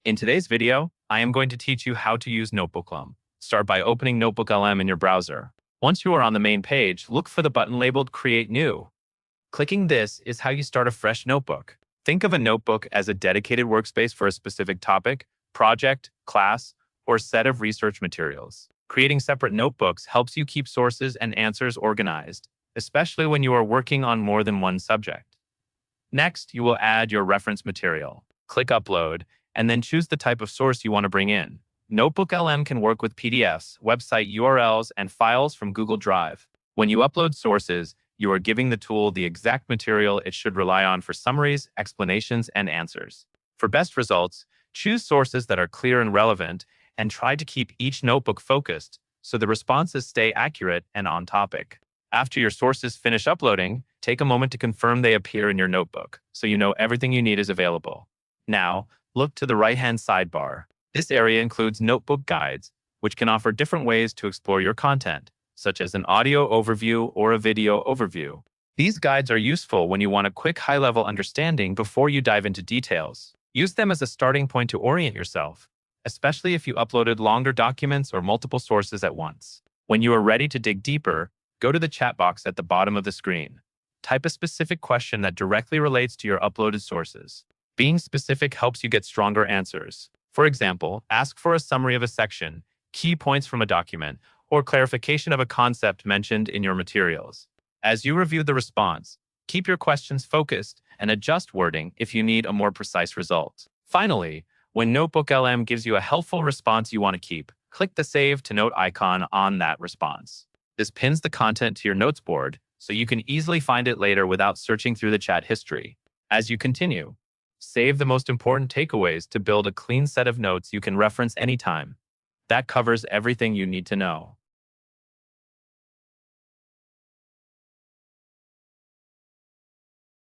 In today's video, I am going to teach you how to use Notebooklm. Start by opening Notebooklm in your browser. Once you are on the main page, look for the button labeled Create New. Clicking this is how you start a fresh notebook. Think of a notebook as a dedicated workspace for a specific topic, project, class, or set of research materials. Creating separate notebooks helps you keep sources and answers organized, especially when you are working on more than one subject. Next, you will add your reference material. Click Upload, and then choose the type of source you want to bring in. Notebooklm can work with PDFs, website URLs, and files from Google Drive. When you upload sources, you are giving the tool the exact material it should rely on for summaries, explanations, and answers. For best results, choose sources that are clear and relevant, and try to keep each notebook focused so the responses stay accurate and on topic. After your sources finish uploading, take a moment to confirm they appear in your notebook so you know everything you need is available. Now, look to the right-hand sidebar. This area includes notebook guides, which can offer different ways to explore your content, such as an audio overview or a video overview. These guides are useful when you want a quick high-level understanding before you dive into details. Use them as a starting point to orient yourself, especially if you uploaded longer documents or multiple sources at once. When you are ready to dig deeper, go to the chat box at the bottom of the screen. Type a specific question that directly relates to your uploaded sources. Being specific helps you get stronger answers. For example, ask for a summary of a section, key points from a document, or clarification of a concept mentioned in your materials. As you review the response, keep your questions focused and adjust wording if you need a more precise result. Finally, when Notebooklm gives you a helpful response you want to keep, click the Save to Note icon on that response. This pins the content to your notes board so you can easily find it later without searching through the chat history. As you continue, save the most important takeaways to build a clean set of notes you can reference anytime. That covers everything you need to know.